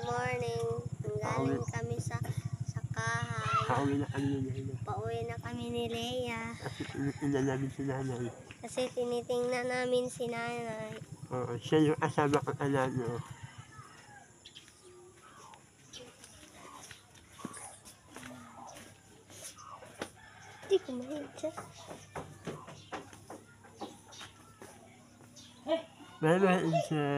morning. Galing kami sa kahay. Pauwi na kami ni Lea. Pauwi na kami ni Lea. Kasi tinitingnan namin si nanay. Kasi tinitingnan namin si nanay. Oo, siya yung asama ko anano. Hindi ko mahidya. Mama Insha.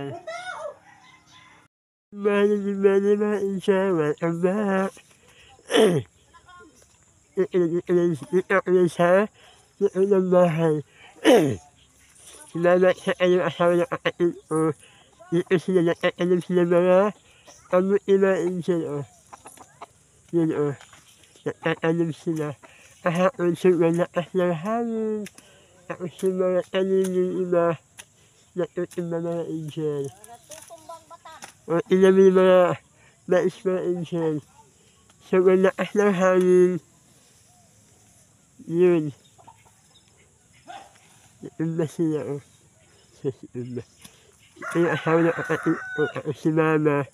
Mama Insha, welcome back. Insha, yung ng bahay. Sinama sa kanyang asawa ng kapatid ko. Dito sila nakakalam sila mga iba Insha. Yun nakakalam sila. Kahapon sobrang lakas ng hangin. Tapos yung mga tanim yung iba. Natutumba mga Insha. O ilabi yung mga mais mga Insha. Sobrang lakas ng hangin. Yun. Natumba sila o. Natumba. Ito yung asawa ng kapatid ko. Tapos si mama.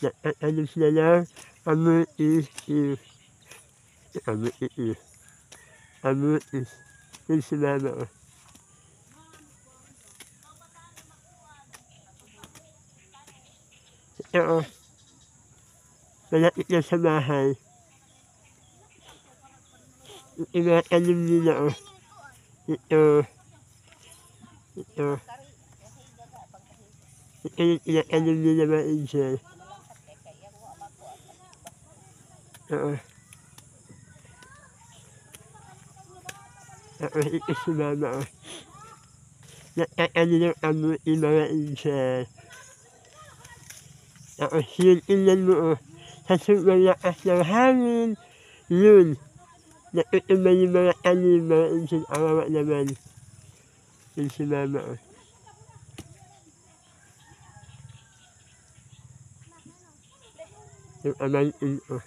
Nakakalam sila ng amutis. Amutis. Yun si mama o. Ito o. Malapit na sa bahay. Inakalim nila o. Ito. Ito yung inakalim nila mga Insha. Oo. Tapos ito si mama o. Nakakalim ng amuti mga Insha. Tapos yun ilan mo o. Sa sobrang lakas ng hangin. Yun. Natutumba yung mga tanim mga Insha. Awawa naman. Yun si mama o. Yung amantin o.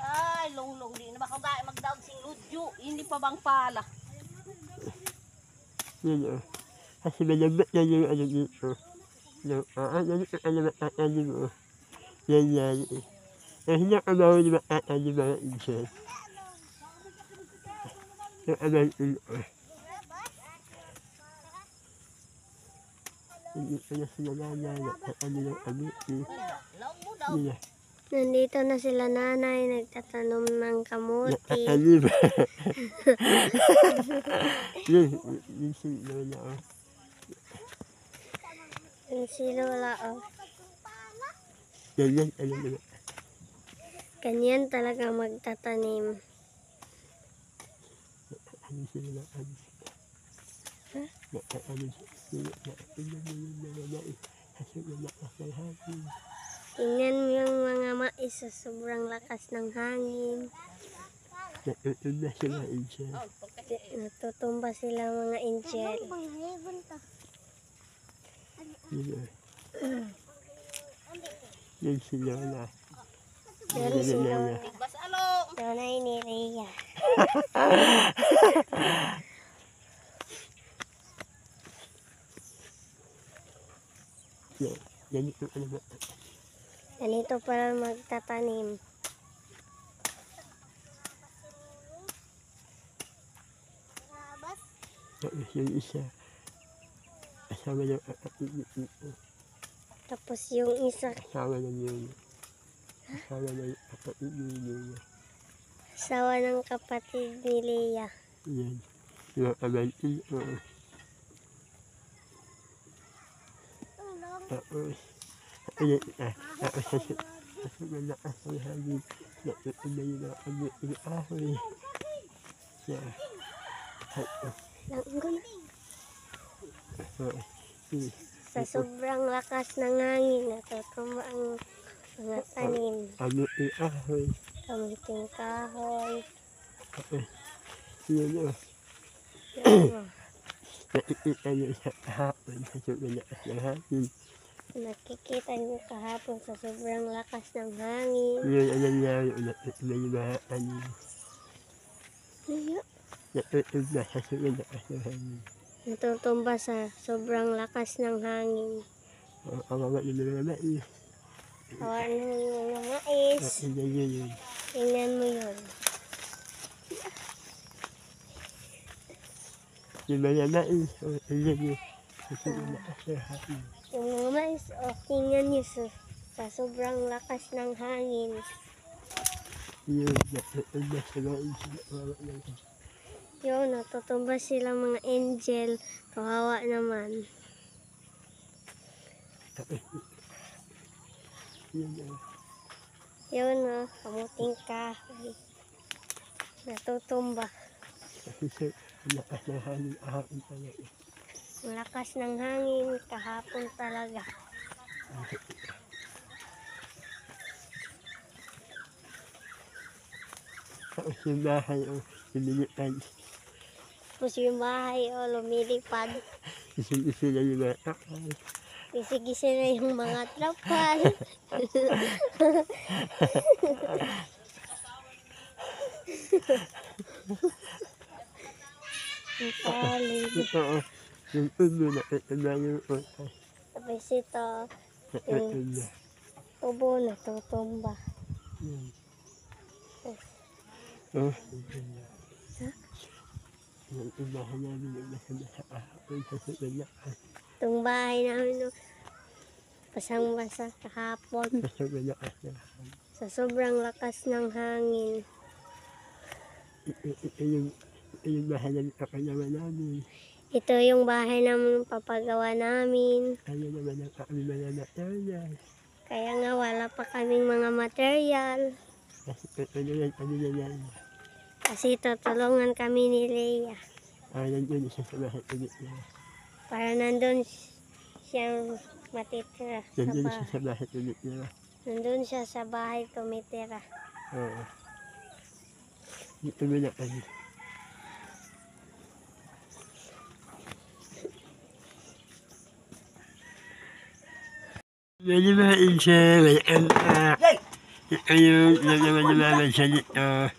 Ay, long di na ba magdaog sing ludyo, hindi pa bang pala. Yun o. Kasi malambot na yung ano dito. Ano matatanim o. Yan. Hindi ako bawal yung matatanim mga Insha. Yung amantin o. Hindi ko na sila nanay. Nakatanim ng amuti. Yun. Nandito na sila nanay. Nagtatanom ng kamuti. Nakatanim. Yun si Lola o. Yung si Lola o. Ganyan, ano na. Ganyan talaga magtatanim. Ano sila na ano. Nakatanim sila. Nakatanim yung mga mais. Kasi malakas ng hangin. Tingnan mo yung mga mais sa sobrang lakas ng hangin. Natutumba sila Insha. Natutumba sila mga Insha. Yun o. Yun si Lola. Yan si Lola. Bas along. Nanay ni Lea. Ganito ano ba? Ganito para magtatanim. Tapos yung isa. Asawa ng kapatid nito. Tapos yung isa, Asawa ng yun. Asawa ng kapatid nito. asawa ng kapatid ni Lea. Yan. Yung amantin o. Tapos, tapos sa malakas ang hangin, natutumba yung mga amuting ahoy. Sa sobrang lakas ng hangin, natutumba ang mga tanim. Amuting ahoy. Kamuting kahoy. Tapos, yun o. Yan o. Nakikita niyo sa kahapon sa sobrang lakas ng hangin. Nakikita niyo kahapon sa sobrang lakas ng hangin. Yun ang nangyari ulit na yung mga tanim. Natutumba sa sobrang lakas ng hangin. Natutumba sa sobrang lakas ng hangin. Kawawa yung mga mais. Kawan mo yung mga mais. Yun. Tingnan mo yun. Yung mga mais. Yun. Kasi lakas ng hangin. Yung mga mais, tingnan nyo sa sobrang lakas ng hangin. Yun. Natutumba sa mais. Kawawa naman. Yun, natutumba sila mga angel. Kawawa naman. Yun. Yun, kamuting kahoy. Natutumba. Kasi sa lakas ng hangin. Ahapon talaga. Ang lakas ng hangin kahapon talaga. Tapos yung bahay. Lumilipad. Tapos yung bahay, lumilipad. Isi na yung mga takal. Gisi-gisi na yung mga trapal. Ang palid. Ito. Yung tubo na yung utas. Tapos ito, yung tubo natutumba. Yun. Yung ibahan namin yung nasa kahapon sa sumalakas. Itong bahay namin, basang-basa kahapon. Sa sumalakas na hangin. Sa sobrang lakas ng hangin. Ito yung bahay na kapalaman namin. Ito yung bahay namin papagawa namin. Kaya naman ang kami mga material. Kaya nga wala pa kaming mga material. Kasi ano yan. Kasi tutulungan kami ni Leia. Nandun siya sa bahay ulit niya. Para nandun siyang matitira. Nandun siya sa bahay ulit niya. Nandun siya sa bahay tumitira. Oo. Dito mo na kami. Jadi mga insa, may anak. Ayun, naman siya dito.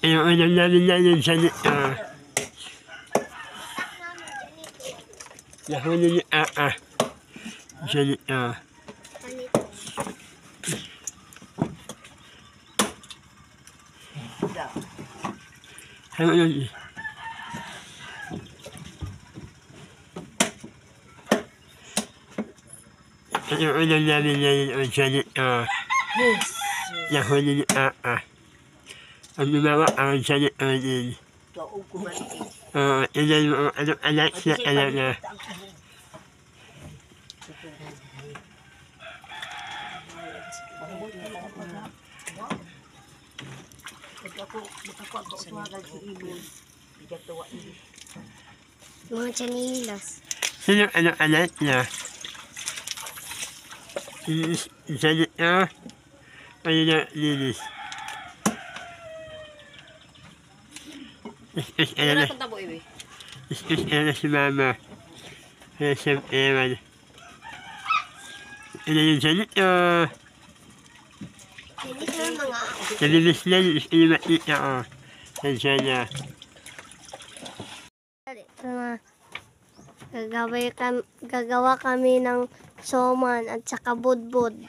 Ayun, alam namin siya dito. Nahuli ni siya dito. Ano yun? Ayun, alam namin siya dito. Nahuli ni Ang lumawa ang siya dito din. Ilan mo anak na talaga. Mga chanilas. Sino anak niya? Siya dito. Ayun na, lilis. Ano na si mama. Kaya siya ewan. Ano yung siya dito? Nalilis na, inimatit ako. Siya niya. Ito na. Gagawa kami ng soman at saka budbud.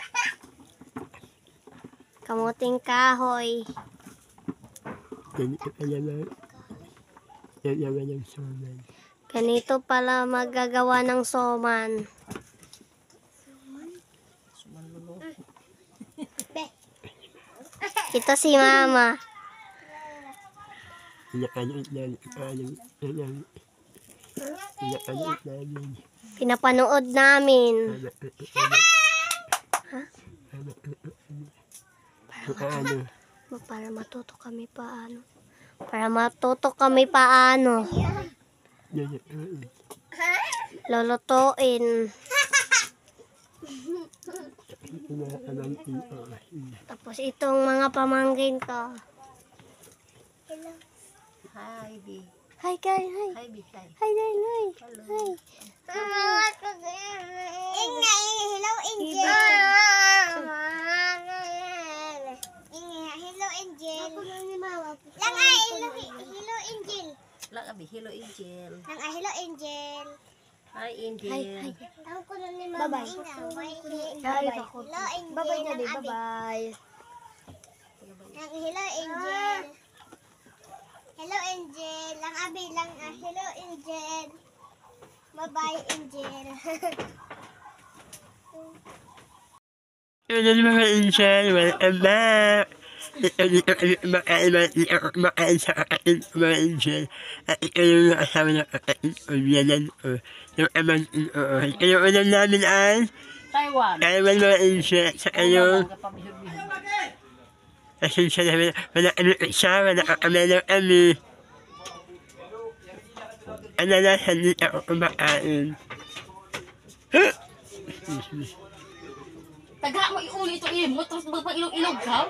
Kamuting kahoy. Ganito pala yung soman. Ganito pala magagawa ng soman. Ito si mama. Pinapanood namin. Pinapanood namin. Para matuto kami paano. Lulutuin. Tapos itong mga pamangkin ko. Hi, B. Hi guys, hi. Hi, B. Hi. Hi guys, hi. Hello. Hi. Hello, Angel. Hello, Angel. Langay, hello, Angel. Lang abi, hello Angel. Nang hello Angel. Hi Angel. Ang kuno ni Mama. Bye-bye. Hello Angel. Bye-bye na din. Bye-bye. Nang hello Angel. Hello Angel. Lang abi lang hello Angel. Bye-bye Angel. Hello mga insan, welcome back! Ito makain sa akin mga insan. At ito yung asawa ng akin, Yanan, yung amang ito yung ulan namin ay Taiwan. Taiwan mga insan. Sa yung asensya namin, wala kami isa, wala kami ng kami. Ano na, hindi ako kumakain. Taga mo iuli ito imot, tapos magpang ilog-ilog ka.